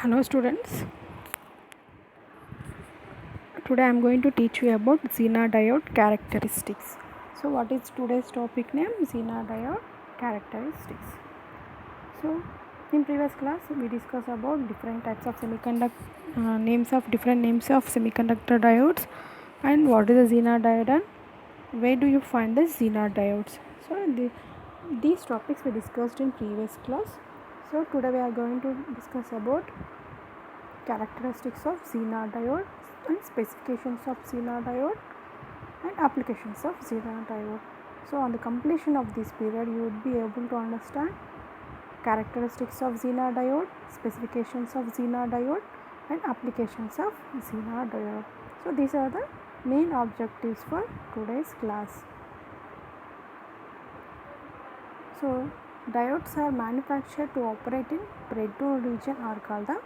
Hello students, today I am going to teach you about Zener diode characteristics. So what is today's topic name? Zener diode characteristics. So in previous class we discussed about different types of different names of semiconductor diodes and what is a Zener diode and where do you find the Zener diodes. So these topics we discussed in previous class. So today we are going to discuss about characteristics of Zener diode and specifications of Zener diode and applications of Zener diode. So on the completion of this period you would be able to understand characteristics of Zener diode, specifications of Zener diode and applications of Zener diode. So these are the main objectives for today's class. So diodes are manufactured to operate in breakdown region are called the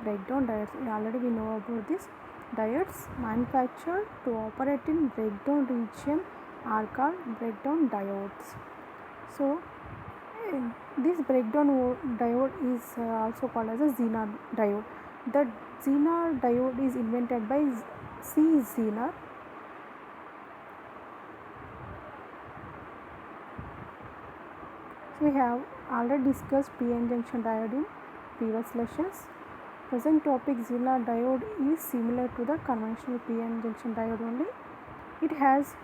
breakdown diodes. Already we know about this. Diodes manufactured to operate in breakdown region are called breakdown diodes. So this breakdown diode is also called as a Zener diode. The Zener diode is invented by C. Zener. So we have already discussed p-n junction diode in previous lectures. Present topic Zener diode is similar to the conventional p-n junction diode only. It has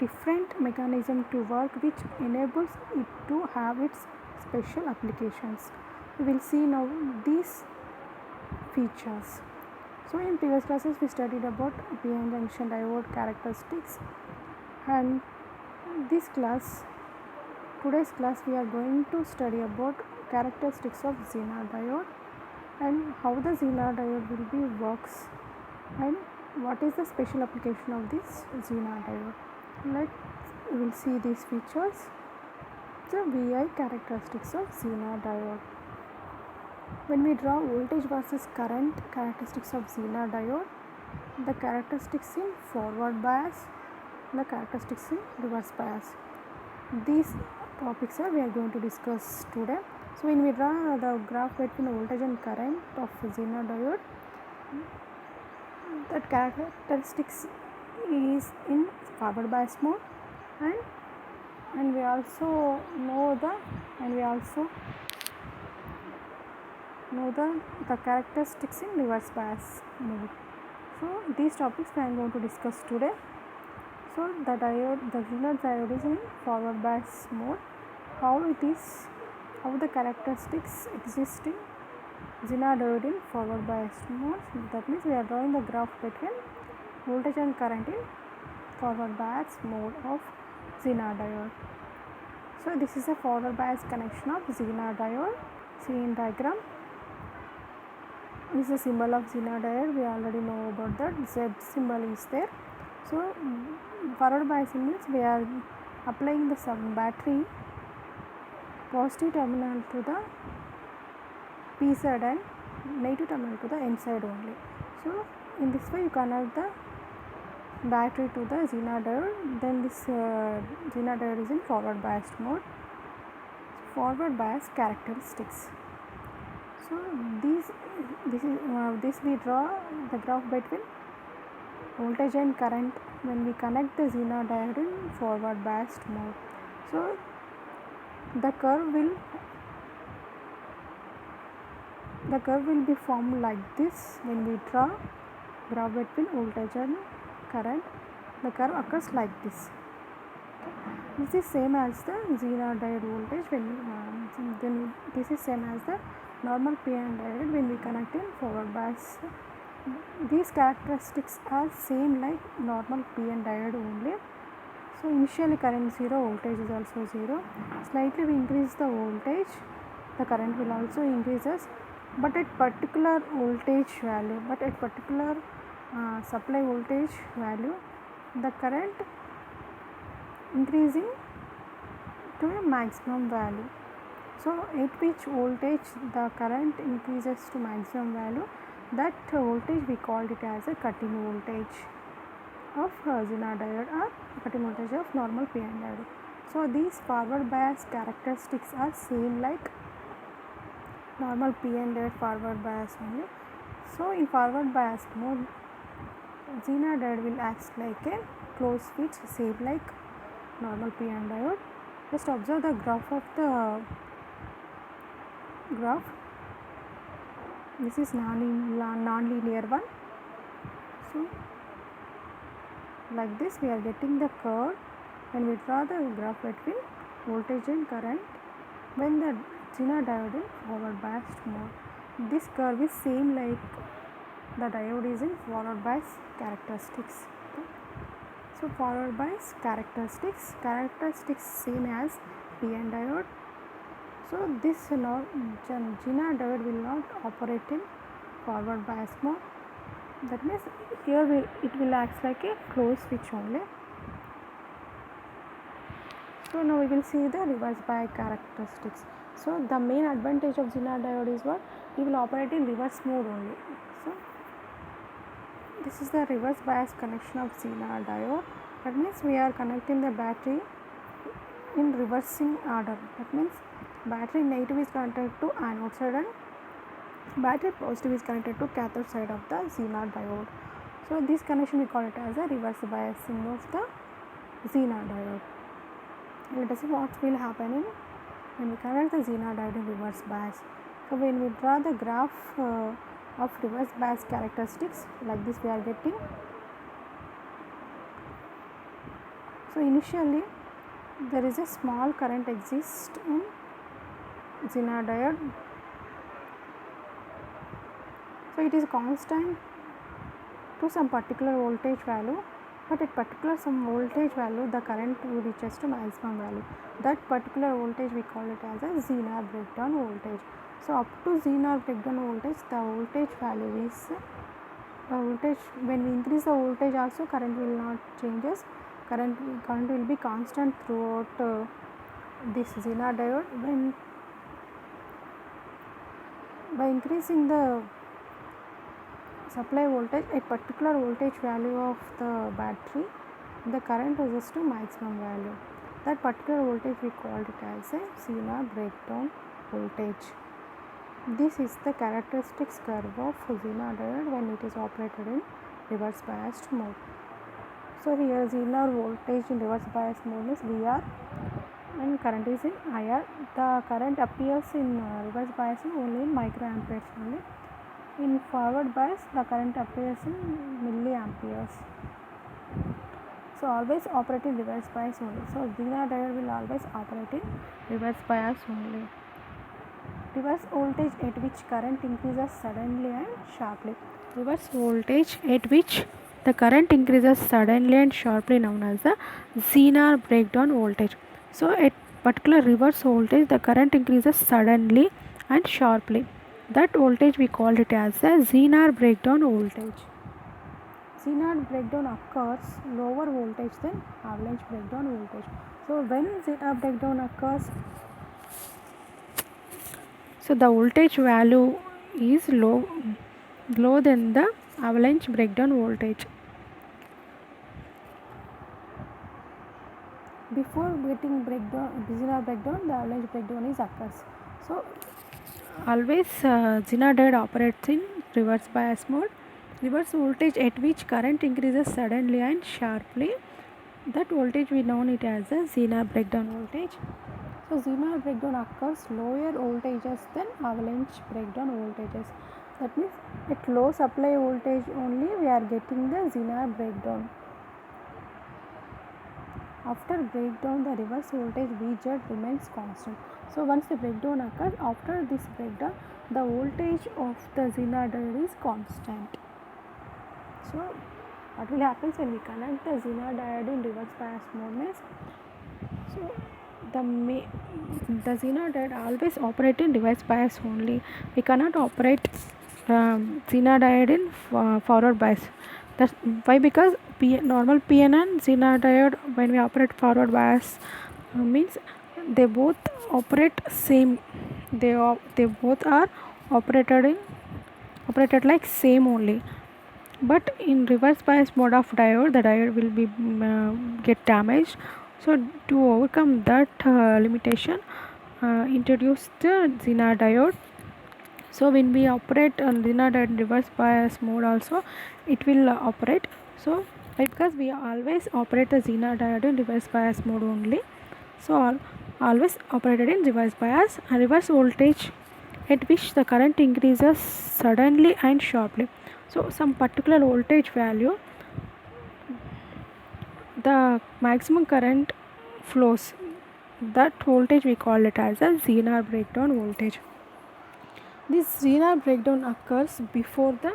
different mechanism to work which enables it to have its special applications. We will see now these features. So in previous classes we studied about p-n junction diode characteristics, and today's class we are going to study about characteristics of Zener diode and how the Zener diode will be works and what is the special application of this Zener diode. We will see these features. The VI characteristics of Zener diode. When we draw voltage versus current characteristics of Zener diode, the characteristics in forward bias, the characteristics in reverse bias. These topics we are going to discuss today. So when we draw the graph between voltage and current of Zener diode, that characteristics is in forward bias mode, and we also know the characteristics in reverse bias mode. So these topics I am going to discuss today. So the Zener diode is in forward bias mode. How the characteristics exist in Zener diode in forward bias mode. That means we are drawing the graph between voltage and current in forward bias mode of Zener diode. So this is a forward bias connection of Zener diode. See in diagram. This is a symbol of Zener diode. We already know about that. Z symbol is there. So forward bias means we are applying the some battery positive terminal to the P side and negative terminal to the N side only. So in this way you connect the battery to the Zener diode. Then this Zener diode is in forward biased mode. Forward bias characteristics. So this we draw the graph between voltage and current when we connect the Zener diode in forward biased mode. So the curve will be formed like this. When we draw graph between voltage and current, the curve occurs like this. This is same as the Zener diode voltage then this is same as the normal p-n diode when we connect in forward bias. These characteristics are same like normal p-n diode only. So initially current 0, voltage is also 0. Slightly we increase the voltage, the current will also increases, but at particular voltage value, supply voltage value, the current increasing to a maximum value. So at which voltage the current increases to maximum value, that voltage we called it as a cutting voltage of Zener diode or cutting voltage of normal p-n diode. So these forward bias characteristics are same like normal PN diode forward bias only. So in forward bias mode, Zener diode will act like a closed switch, same like normal PN diode. Just observe the graph of the graph. This is non-linear one. So like this we are getting the curve when we draw the graph between voltage and current when the Zener diode in forward biased mode. This curve is same like the diode is in forward bias characteristics. Okay. So forward bias characteristics same as PN diode. So this Zener diode will not operate in forward bias mode. That means here it will act like a closed switch only. So now we will see the reverse bias characteristics. So the main advantage of Zener diode is what? It will operate in reverse mode only. So this is the reverse bias connection of Zener diode. That means we are connecting the battery in reversing order. That means battery negative is connected to anode side and battery positive is connected to cathode side of the Zener diode. So this connection we call it as a reverse biasing of the Zener diode. Let us see what will happen when we connect the Zener diode in reverse bias. So when we draw the graph of reverse bias characteristics, like this we are getting. So initially there is a small current exists in Zener diode. So it is constant to some particular voltage value, but at particular some voltage value the current reaches to maximum value. That particular voltage we call it as a Zener breakdown voltage. So up to Zener breakdown voltage, the voltage value is when we increase the voltage also current will not changes. Current will be constant throughout this Zener diode. When by increasing the supply voltage at particular voltage value of the battery, the current rises to maximum value. That particular voltage we called it as a Zener breakdown voltage. This is the characteristics curve of Zener diode when it is operated in reverse biased mode. So here Zener voltage in reverse bias mode is VR and current is in IR. The current appears in reverse bias only in microamperes only. In forward bias the current appears in milliamperes. So always operate in reverse bias only. So Zener diode will always operate in reverse bias only. Reverse voltage at which current increases suddenly and sharply. Reverse voltage at which the current increases suddenly and sharply known as the Zener breakdown voltage. So at particular reverse voltage the current increases suddenly and sharply. That voltage we called it as the Zener breakdown voltage. Zener breakdown occurs lower voltage than avalanche breakdown voltage. So when Zener breakdown occurs, so the voltage value is low than the avalanche breakdown voltage. Before getting Zener breakdown, the avalanche breakdown is occurs. So always Zener diode operates in reverse bias mode. Reverse voltage at which current increases suddenly and sharply, that voltage we know it as the Zener breakdown voltage. So Zener breakdown occurs lower voltages than avalanche breakdown voltages. That means at low supply voltage only we are getting the Zener breakdown. After breakdown the reverse voltage Vz remains constant. So once the breakdown occurs, after this breakdown the voltage of the Zener diode is constant. So what will happen when we connect the Zener diode in reverse bias mode? So the Zener diode always operate in reverse bias only. We cannot operate Zener diode in forward bias. That's why, because normal PN and Zener diode when we operate forward bias means they both operate same. They both are operated like same only. But in reverse bias mode of diode, the diode will be get damaged. So to overcome that limitation, introduce the Zener diode. So when we operate on Zener diode in reverse bias mode also it will operate. So because we always operate the Zener diode in reverse bias mode only, so always operated in reverse bias and reverse voltage at which the current increases suddenly and sharply. So some particular voltage value, the maximum current flows, that voltage we call it as a Zener breakdown voltage. This Zener breakdown occurs before the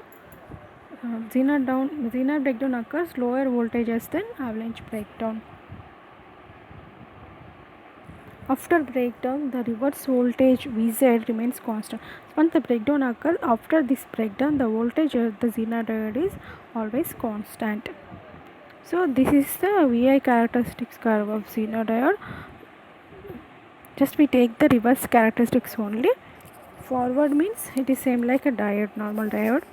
Zener breakdown occurs lower voltages than avalanche breakdown. After breakdown, the reverse voltage Vz remains constant. Once the breakdown occurs, after this breakdown, the voltage of the Zener diode is always constant. So this is the VI characteristics curve of Zener diode. Just we take the reverse characteristics only. Forward means it is same like a diode, normal diode.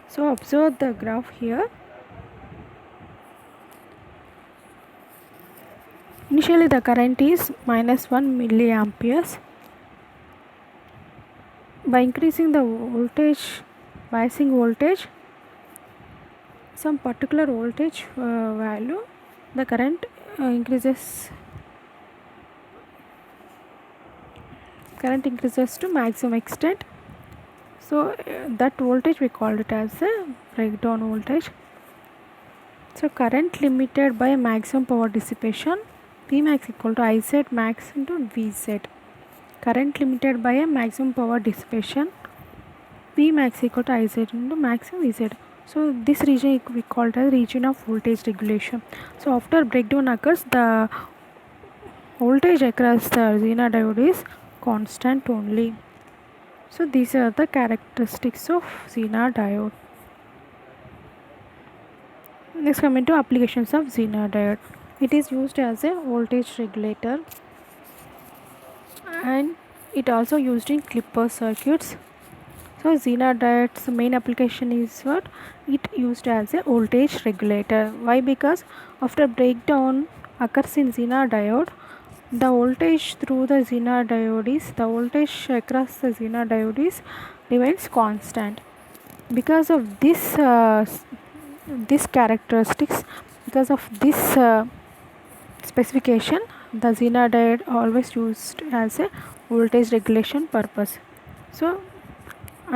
So observe the graph here. Initially the current is -1 milliamperes. By increasing the voltage, biasing voltage, some particular voltage value, the current increases to maximum extent. So that voltage we call it as a breakdown voltage. So current limited by maximum power dissipation, Pmax equal to Iz max into Vz. Current limited by a maximum power dissipation, Pmax equal to Iz into maximum Vz. So this region we call it as region of voltage regulation. So after breakdown occurs, the voltage across the Zener diode is constant only. So these are the characteristics of Zener diode. Next, coming to applications of Zener diode. It is used as a voltage regulator and it also used in Clipper circuits. So Zener diode's main application is what? It used as a voltage regulator. Why? Because after breakdown occurs in Zener diode, the voltage through the Zener diode is, the voltage across the Zener diode is remains constant. Because of this characteristics, because of this specification, the Zener diode always used as a voltage regulation purpose. So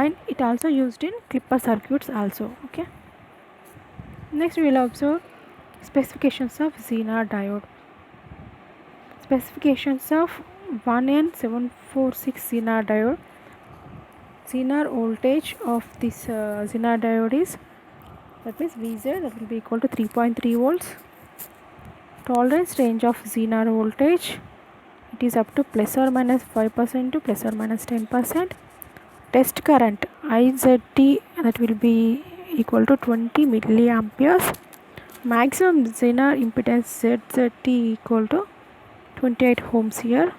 and it also used in Clipper circuits also. Okay. Next we will observe specifications of Zener diode. Specifications of 1N746 Zener diode. Zener voltage of this Zener diode is, that means Vz, that will be equal to 3.3 volts. Tolerance range of Zener voltage, it is up to plus or minus 5% to plus or minus 10%. Test current IZT, that will be equal to 20 milliamperes. Maximum Zener impedance ZZT equal to 28 ohms here.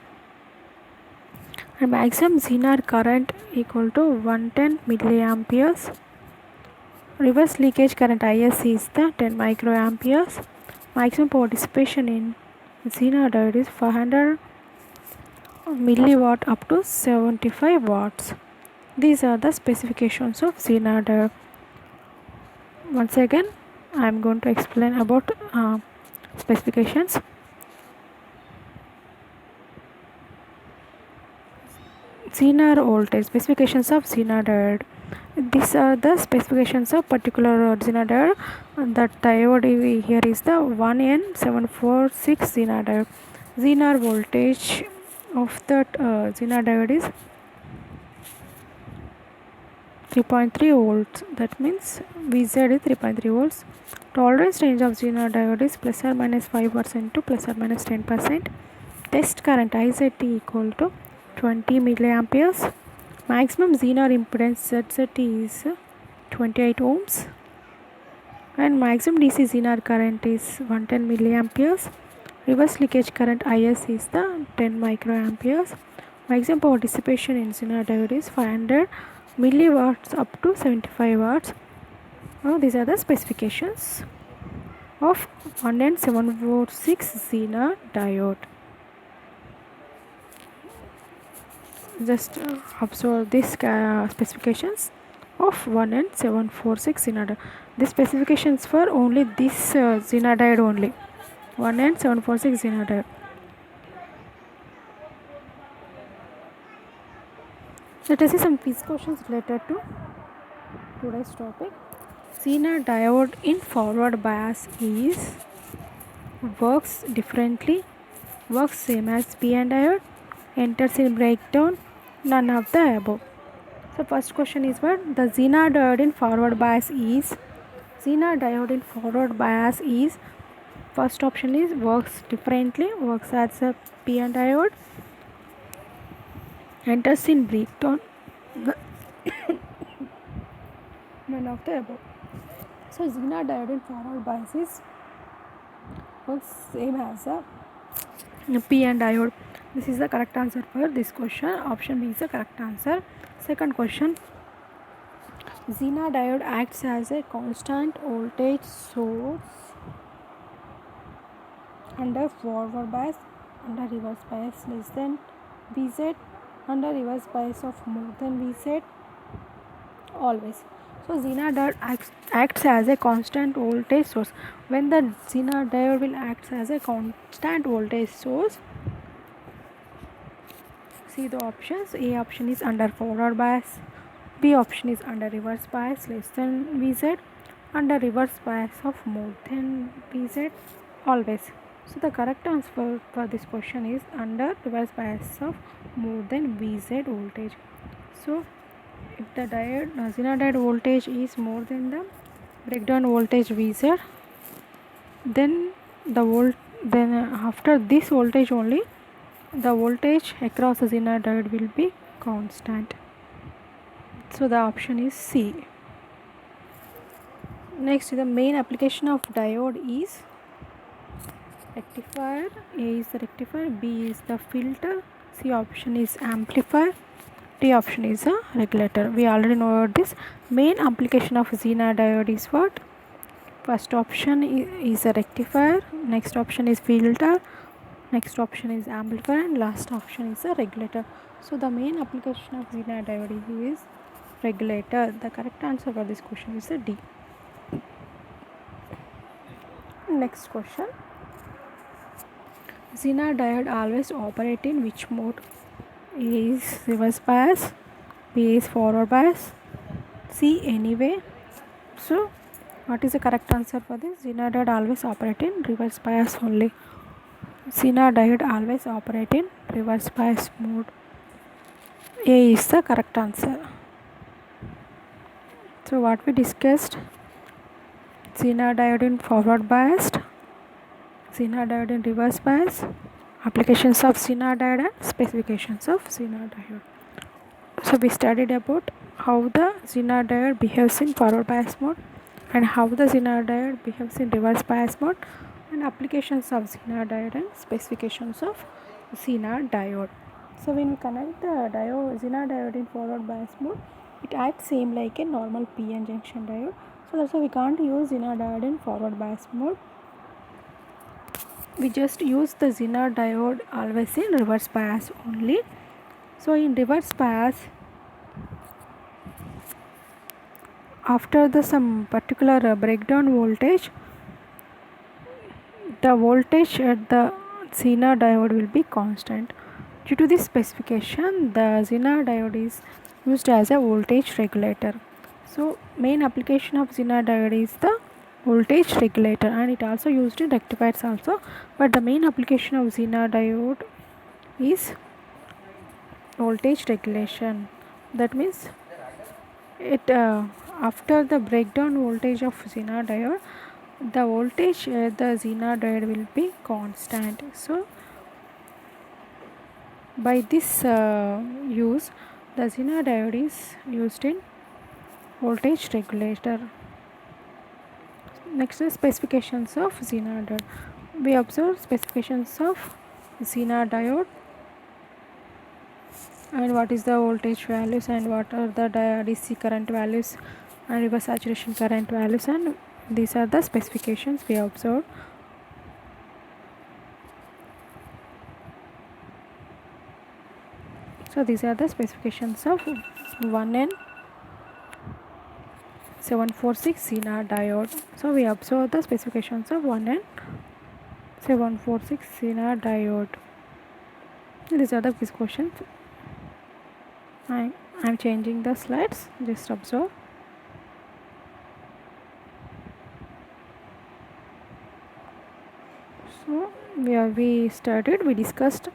And maximum Zener current equal to 110 milliamperes. Reverse leakage current ISC is the 10 microamperes. Maximum power dissipation in Zener diode is 500 milliwatt up to 75 watts. These are the specifications of Zener diode. Once again, I am going to explain about specifications. Zener voltage, specifications of Zener diode. These are the specifications of particular Zener diode. That diode here is the 1N746 Zener diode. Zener voltage of that Zener diode is 3.3 volts. That means Vz is 3.3 volts. Tolerance range of Zener diode is plus or minus 5% to plus or minus 10%. Test current IZT equal to 20 milliamperes. Maximum Zener impedance ZZT is 28 ohms. And maximum DC Zener current is 110 milliamperes. Reverse leakage current IS is the 10 microamperes. Maximum power dissipation in Zener diode is 500 milliwatts up to 75 watts. Now these are the specifications of 1N746 Zener diode. just observe these specifications of 1N746 Zener diode. The specifications for only this Zener diode only, 1N746 Zener diode. Let us see some quiz questions related to today's topic. Zener diode in forward bias is works differently, works same as PN diode, enters in breakdown, none of the above. So first question is what? The Zener diode in forward bias is, Zener diode in forward bias is, first option is works differently, works as a PN diode, enters in breakdown, none of the above. So Zener diode in forward bias is works same as a PN diode. This is the correct answer for this question. Option B is the correct answer. Second question. Zener diode acts as a constant voltage source under forward bias, under reverse bias less than Vz, under reverse bias of more than Vz, always. So Zener diode acts as a constant voltage source. When the Zener diode will act as a constant voltage source, see the options. A option is under forward bias, B option is under reverse bias less than Vz, under reverse bias of more than Vz, always. So the correct answer for this question is under reverse bias of more than Vz voltage. So if the Zener diode voltage is more than the breakdown voltage Vz, then after this voltage only, the voltage across the Zener diode will be constant. So the option is C. Next, the main application of diode is rectifier. A is the rectifier, B is the filter, C option is amplifier, D option is a regulator. We already know about this. Main application of Zener diode is what? First option is a rectifier, next option is filter, next option is amplifier, and last option is a regulator. So the main application of Zener diode is regulator. The correct answer for this question is a D. Next question. Zener diode always operate in which mode? A is reverse bias, B is forward bias, C anyway. So what is the correct answer for this? Zener diode always operate in reverse bias only. Zener diode always operate in reverse bias mode. A is the correct answer. So what we discussed, Zener diode in forward biased, Zener diode in reverse bias, applications of Zener diode and specifications of Zener diode. So we studied about how the Zener diode behaves in forward bias mode and how the Zener diode behaves in reverse bias mode, and applications of Zener diode and specifications of Zener diode. So when we connect the Zener diode in forward bias mode, it acts same like a normal PN junction diode. So that's why we can't use Zener diode in forward bias mode. We just use the Zener diode always in reverse bias only. So in reverse bias, after the some particular breakdown voltage, the voltage at the Zener diode will be constant. Due to this specification, the Zener diode is used as a voltage regulator. So main application of Zener diode is the voltage regulator, and it also used in rectifiers also, but the main application of Zener diode is voltage regulation. That means it after the breakdown voltage of Zener diode, the voltage the Zener diode will be constant. So by this use, the Zener diode is used in voltage regulator. Next is specifications of Zener diode. We observe specifications of Zener diode and what is the voltage values and what are the DC current values and reverse saturation current values, and these are the specifications we observed. So these are the specifications of 1N746 Zener diode. So we observe the specifications of 1N746 Zener diode. These are the quiz questions. I'm changing the slides, just observe. So we discussed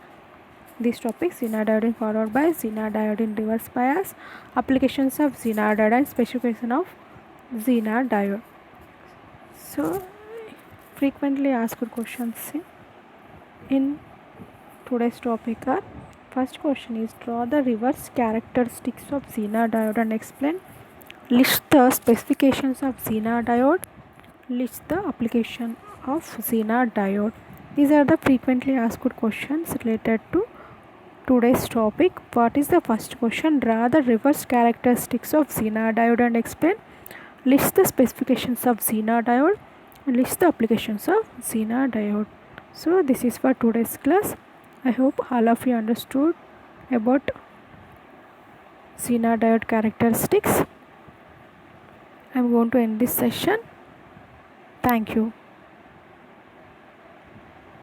these topics: Zener diode in forward bias, Zener diode in reverse bias, applications of Zener diode and specification of Zener diode. So frequently asked questions in today's topic are: first question is, draw the reverse characteristics of Zener diode and explain. List the specifications of Zener diode. List the application of Zener diode. These are the frequently asked questions related to today's topic. What is the first question? Draw the reverse characteristics of Zener diode and explain. List the specifications of Zener diode and list the applications of Zener diode. So this is for today's class. I hope all of you understood about Zener diode characteristics. I am going to end this session. Thank you.